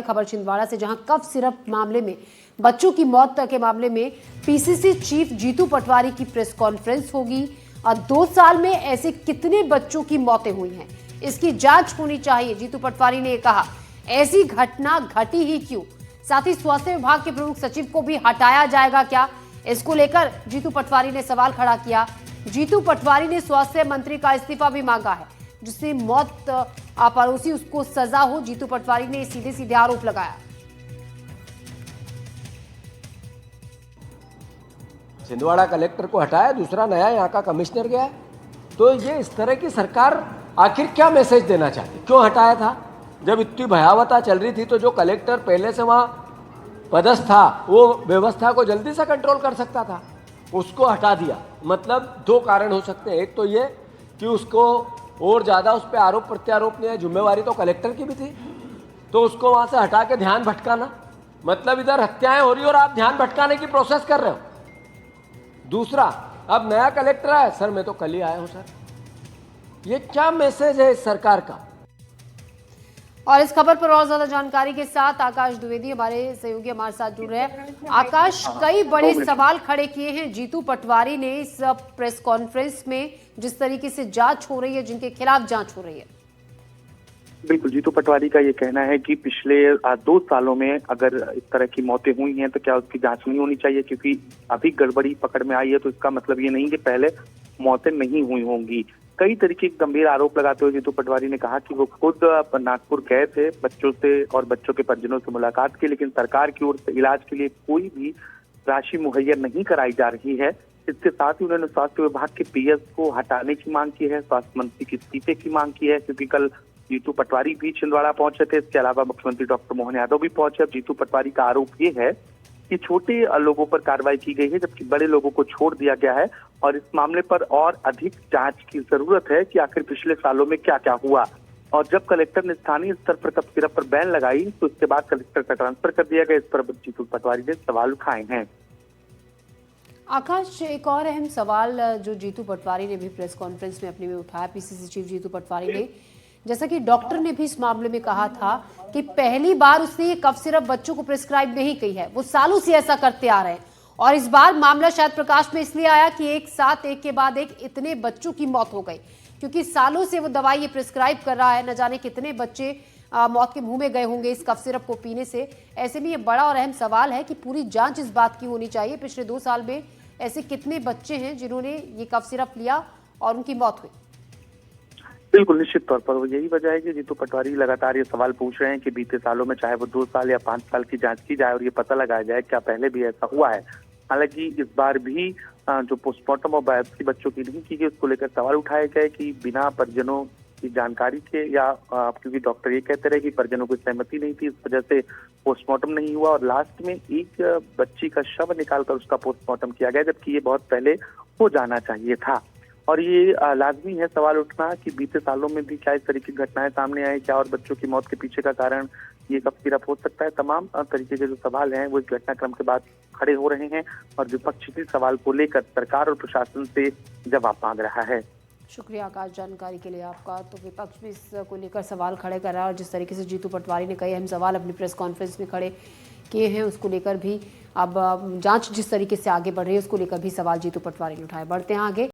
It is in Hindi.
खबर छिंदवाड़ा से, जहां कफ सिरप मामले में बच्चों की मौत के मामले में पीसीसी चीफ जीतू पटवारी की प्रेस कॉन्फ्रेंस होगी और 2 साल में ऐसे कितने बच्चों की मौतें हुई हैं, इसकी जांच होनी चाहिए। जीतू पटवारी ने कहा, ऐसी घटना घटी ही क्यों। साथ ही स्वास्थ्य विभाग के प्रमुख सचिव को भी हटाया जाएगा क्या, इसको लेकर जीतू पटवारी ने सवाल खड़ा किया। जीतू पटवारी ने स्वास्थ्य मंत्री का इस्तीफा भी मांगा है, जिससे मौत पड़ोसी उसको सजा हो। जीतू पटवारी ने सीधे सीधे आरोप लगाया। छिंदवाड़ा कलेक्टर को हटाया, दूसरा नया यहाँ का कमिश्नर गया। तो ये इस तरह की सरकार आखिर क्या मैसेज देना चाहती, क्यों हटाया था? जब इतनी भयावहता चल रही थी तो जो कलेक्टर पहले से वहाँ पदस्थ था वो व्यवस्था को जल्दी से कंट्रोल कर सकता था, उसको हटा दिया। मतलब 2 कारण हो सकते हैं। एक तो ये कि उसको और ज़्यादा उस पर आरोप प्रत्यारोप नहीं है, जिम्मेवारी तो कलेक्टर की भी थी, तो उसको वहाँ से हटा के ध्यान भटकाना, मतलब इधर हत्याएं हो रही और आप ध्यान भटकाने की प्रोसेस कर रहे हो। दूसरा, अब नया कलेक्टर आया, सर मैं तो कल ही आया हूँ सर, ये क्या मैसेज है इस सरकार का? और इस खबर पर और ज्यादा जानकारी के साथ आकाश द्विवेदी हमारे सहयोगी हमारे साथ जुड़ रहे हैं। आकाश, कई बड़े सवाल खड़े किए हैं जीतू पटवारी ने इस प्रेस कॉन्फ्रेंस में, जिस तरीके से जांच हो रही है, जिनके खिलाफ जांच हो रही है। बिल्कुल, जीतू पटवारी का ये कहना है कि पिछले 2 सालों में अगर इस तरह की मौतें हुई हैं तो क्या उसकी जांच नहीं होनी चाहिए, क्योंकि अभी गड़बड़ी पकड़ में आई है तो इसका मतलब ये नहीं कि पहले मौतें नहीं हुई होंगी। कई तरीके के गंभीर आरोप लगाते हुए जीतू पटवारी ने कहा कि वो खुद नागपुर गए थे बच्चों से और बच्चों के परिजनों से मुलाकात की, लेकिन सरकार की ओर से इलाज के लिए कोई भी राशि मुहैया नहीं कराई जा रही है। इसके साथ ही उन्होंने स्वास्थ्य विभाग के पीएस को हटाने की मांग की है, स्वास्थ्य मंत्री के इस्तीफे की मांग की है, क्योंकि कल जीतू पटवारी भी छिंदवाड़ा पहुंचे थे। इसके अलावा मुख्यमंत्री डॉक्टर मोहन यादव भी पहुंचे। अब जीतू पटवारी का आरोप ये है कि छोटे लोगों पर कार्रवाई की गई है, जबकि बड़े लोगों को छोड़ दिया गया है और इस मामले पर और अधिक जांच की जरूरत है कि आखिर पिछले सालों में क्या क्या हुआ। और जब कलेक्टर ने स्थानीय स्तर पर कफ सिरप पर बैन लगाई तो इसके बाद कलेक्टर का ट्रांसफर कर दिया गया। इस पर जीतू पटवारी ने सवाल उठाए हैं। आकाश, एक और अहम सवाल जो जीतू पटवारी ने भी प्रेस कॉन्फ्रेंस में अपने में उठाया, पीसीसी चीफ जीतू पटवारी ने, जैसा कि डॉक्टर ने भी इस मामले में कहा था कि पहली बार उसने ये कफ सिरप बच्चों को प्रिस्क्राइब नहीं की है, वो सालों से ऐसा करते आ रहे हैं और इस बार मामला शायद प्रकाश में इसलिए आया कि एक साथ एक के बाद एक इतने बच्चों की मौत हो गई, क्योंकि सालों से वो दवाई ये प्रिस्क्राइब कर रहा है। न जाने कितने बच्चे मौत के मुंह में गए होंगे इस कफ सिरप को पीने से। ऐसे में ये बड़ा और अहम सवाल है कि पूरी जांच इस बात की होनी चाहिए, पिछले 2 साल में ऐसे कितने बच्चे हैं जिन्होंने ये कफ सिरप लिया और उनकी मौत हुई। बिल्कुल, निश्चित तौर पर वो यही वजह है कि जीतू पटवारी लगातार ये सवाल पूछ रहे हैं कि बीते सालों में चाहे वो 2 साल या 5 साल की जांच की जाए और ये पता लगाया जाए क्या पहले भी ऐसा हुआ है। हालांकि इस बार भी जो पोस्टमार्टम और बायोप्सी बच्चों की नहीं की गई, उसको लेकर सवाल उठाए गए कि बिना परिजनों की जानकारी के या क्योंकि डॉक्टर ये कहते रहे कि परिजनों की सहमति नहीं थी, इस वजह से पोस्टमार्टम नहीं हुआ और लास्ट में एक बच्ची का शव निकालकर उसका पोस्टमार्टम किया गया, जबकि ये बहुत पहले हो जाना चाहिए था। और ये लाजमी है सवाल उठना कि बीते सालों में भी क्या इस तरह की घटनाएं सामने आई, क्या और बच्चों की मौत के पीछे का कारण ये कफ सिरप हो सकता है। तमाम तरीके के जो सवाल हैं वो इस घटनाक्रम के बाद खड़े हो रहे हैं और विपक्ष इस सवाल को लेकर सरकार और प्रशासन से जवाब मांग रहा है। शुक्रिया आकाश, जानकारी के लिए आपका। तो विपक्ष भी इसको लेकर सवाल खड़े कर रहा है और जिस तरीके से जीतू पटवारी ने कई अहम सवाल अपनी प्रेस कॉन्फ्रेंस में खड़े किए हैं, उसको लेकर भी अब जांच जिस तरीके से आगे बढ़ रही है उसको लेकर भी सवाल जीतू पटवारी ने उठाए। बढ़ते हैं आगे।